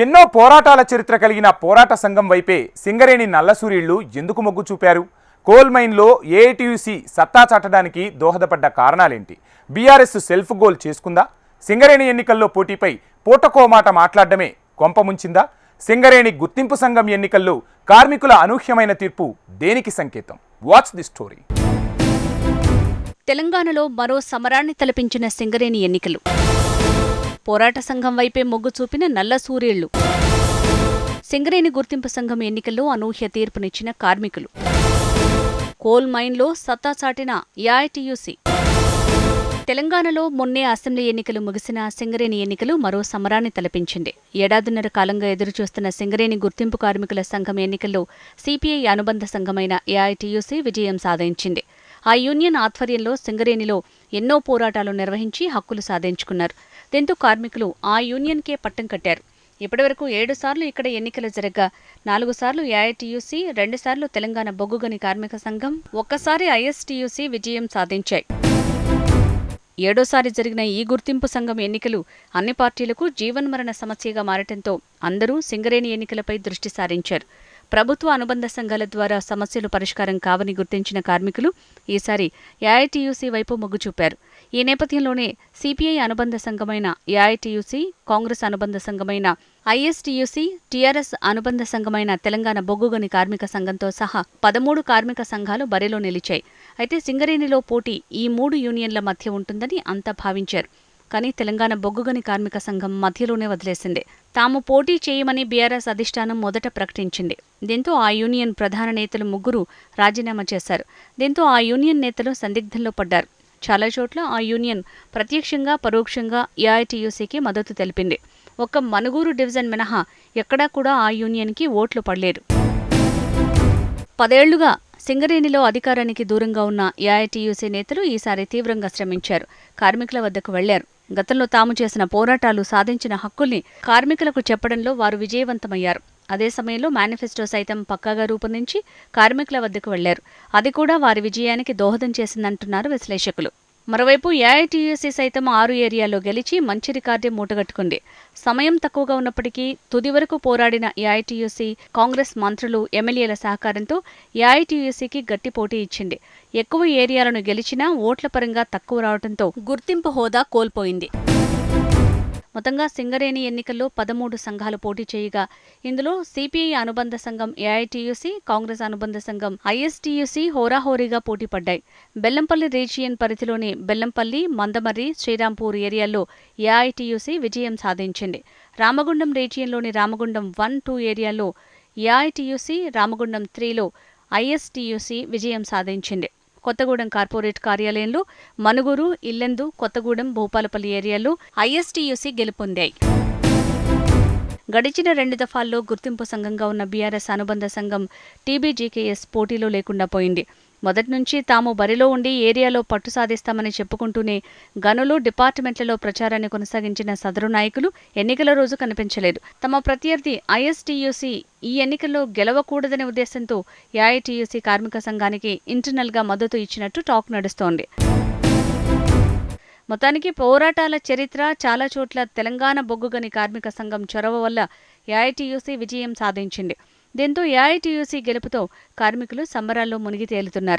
ఎన్నో పోరాటాల చరిత్ర కలిగిన పోరాట సంఘం వైపే సింగరేణి నల్లసూరీళ్లు ఎందుకు మొగ్గు చూపారు? కోల్ మైన్లో ఏఐటీయూసీ సత్తా చాటడానికి దోహదపడ్డ కారణాలేంటి? బీఆర్ఎస్ సెల్ఫ్ గోల్ చేసుకుందా? సింగరేణి ఎన్నికల్లో పోటీపై పూటకోమాట మాట్లాడడమే కొంపముంచిందా? సింగరేణి గుర్తింపు సంఘం ఎన్నికల్లో కార్మికుల అనూహ్యమైన తీర్పు దేనికి సంకేతం? Watch the story. తెలంగాణలో మరో సమరాన్ని తలపించిన సింగరేణి ఎన్నికలు. పోరాట సంఘం వైపే మొగ్గు చూపిన నల్లసూరీళ్లు. సింగరేణి గుర్తింపు సంఘం ఎన్నికల్లో అనూహ్య తీర్పునిచ్చిన కార్మికులు. కోల్ మైన్లో సత్తా చాటిన ఏఐటీయూసీ. తెలంగాణలో మొన్నే అసెంబ్లీ ఎన్నికలు ముగిసిన సింగరేణి ఎన్నికలు మరో సమరాన్ని తలపించింది. ఏడాదిన్నర కాలంగా ఎదురుచూస్తున్న సింగరేణి గుర్తింపు కార్మికుల సంఘం ఎన్నికల్లో సిపిఐ అనుబంధ సంఘమైన ఏఐటీయూసీ విజయం సాధించింది. ఆ యూనియన్ ఆధ్వర్యంలో సింగరేణిలో ఎన్నో పోరాటాలు నిర్వహించి హక్కులు సాధించుకున్నారు. దీంతో కార్మికులు ఆ యూనియన్కే పట్టం కట్టారు. ఇప్పటివరకు 7 సార్లు ఇక్కడ ఎన్నికలు జరగ్గా 4 సార్లు ఏఐటీయూసీ, 2 సార్లు తెలంగాణ బొగ్గుగని కార్మిక సంఘం, ఒక్కసారి ఐఎస్టీయూసీ విజయం సాధించాయి. 7సారి జరిగిన ఈ గుర్తింపు సంఘం ఎన్నికలు అన్ని పార్టీలకు జీవన్మరణ సమస్యగా మారటంతో అందరూ సింగరేణి ఎన్నికలపై దృష్టి సారించారు. ప్రభుత్వ అనుబంధ సంఘాల ద్వారా సమస్యలు పరిష్కారం కావని గుర్తించిన కార్మికులు ఈసారి ఏఐటీయూసీ వైపు మొగ్గు చూపారు. ఈ నేపథ్యంలోనే సిపిఐ అనుబంధ సంఘమైన ఏఐటీయూసీ, కాంగ్రెస్ అనుబంధ సంఘమైన ఐఎస్టీయూసీ, టీఆర్ఎస్ అనుబంధ సంఘమైన తెలంగాణ బొగ్గుగని కార్మిక సంఘంతో సహా 13 కార్మిక సంఘాలు బరిలో నిలిచాయి. అయితే సింగరేణిలో పోటీ ఈ 3 యూనియన్ల మధ్య ఉంటుందని అంతా భావించారు. కానీ తెలంగాణ బొగ్గుగని కార్మిక సంఘం మధ్యలోనే వదిలేసింది. తాము పోటీ చేయమని బీఆర్ఎస్ అధిష్టానం మొదట ప్రకటించింది. దీంతో ఆ యూనియన్ ప్రధాన నేతలు 3 రాజీనామా చేశారు. దీంతో ఆ యూనియన్ నేతలు సందిగ్ధంలో పడ్డారు. చాలా చోట్ల ఆ యూనియన్ ప్రత్యక్షంగా, పరోక్షంగా ఏఐటీయూసీకి మద్దతు తెలిపింది. ఒక్క మనుగూరు డివిజన్ మినహా ఎక్కడా కూడా ఆ యూనియన్కి ఓట్లు పడలేదు. 10 ఏళ్లుగా సింగరేణిలో అధికారానికి దూరంగా ఉన్న ఏఐటీయూసీ నేతలు ఈసారి తీవ్రంగా శ్రమించారు. కార్మికుల వద్దకు వెళ్లారు. గతంలో తాము చేసిన పోరాటాలు, సాధించిన హక్కుల్ని కార్మికులకు చెప్పడంలో వారు విజయవంతమయ్యారు. అదే సమయంలో మేనిఫెస్టో సైతం పక్కాగా రూపొందించి కార్మికుల వద్దకు వెళ్లారు. అది కూడా వారి విజయానికి దోహదం చేసిందంటున్నారు విశ్లేషకులు. మరోవైపు ఏఐటీయూసీ సైతం 6 ఏరియాల్లో గెలిచి మంచి రికార్డే మూటగట్టుకుంది. సమయం తక్కువగా ఉన్నప్పటికీ తుది వరకు పోరాడిన ఏఐటీయూసీ, కాంగ్రెస్ మంత్రులు, ఎమ్మెల్యేల సహకారంతో ఏఐటీయూసీకి గట్టి పోటీ ఇచ్చింది. ఎక్కువ ఏరియాలను గెలిచినా ఓట్ల పరంగా తక్కువ రావడంతో గుర్తింపు హోదా కోల్పోయింది. మొత్తంగా సింగరేణి ఎన్నికల్లో 13 సంఘాలు పోటీ చేయగా ఇందులో సిపిఐ అనుబంధ సంఘం ఏఐటీయూసీ, కాంగ్రెస్ అనుబంధ సంఘం ఐఎస్టీయూసీ హోరాహోరీగా పోటీపడ్డాయి. బెల్లంపల్లి రీజియన్ పరిధిలోని బెల్లంపల్లి, మందమర్రి, శ్రీరాంపూర్ ఏరియాల్లో ఏఐటీయూసీ విజయం సాధించింది. రామగుండం రీజియన్లోని రామగుండం 1, 2 ఏరియాల్లో ఏఐటీయూసీ, రామగుండం 3లో ఐఎస్టీయూసీ విజయం సాధించింది. కొత్తగూడెం కార్పొరేట్ కార్యాలయంలో మనుగురు, ఇల్లెందు, కొత్తగూడెం, భూపాలపల్లి ఏరియాల్లో ఐఎస్టీయూసీ గెలుపొందాయి. గడిచిన 2 దఫాల్లో గుర్తింపు సంఘంగా ఉన్న బీఆర్ఎస్ అనుబంధ సంఘం టీబీజీకేఎస్ పోటీలో లేకుండా పోయింది. మొదటి నుంచి తాము బరిలో ఉండి ఏరియాలో పట్టు సాధిస్తామని చెప్పుకుంటూనే గనులు, డిపార్ట్మెంట్లలో ప్రచారాన్ని కొనసాగించిన సదరు నాయకులు ఎన్నికల రోజు కనిపించలేదు. తమ ప్రత్యర్థి ఐఎస్టీయూసీ ఈ ఎన్నికల్లో గెలవకూడదనే ఉద్దేశంతో ఏఐటీయూసీ కార్మిక సంఘానికి ఇంటర్నల్గా మద్దతు ఇచ్చినట్టు టాక్ నడుస్తోంది. మొత్తానికి పోరాటాల చరిత్ర, చాలా చోట్ల తెలంగాణ బొగ్గుగని కార్మిక సంఘం చొరవ వల్ల ఏఐటీయూసీ విజయం సాధించింది. దీంతో ఏఐటీయూసీ గెలుపుతో కార్మికులు సంబరాల్లో మునిగి తేలుతున్నారు.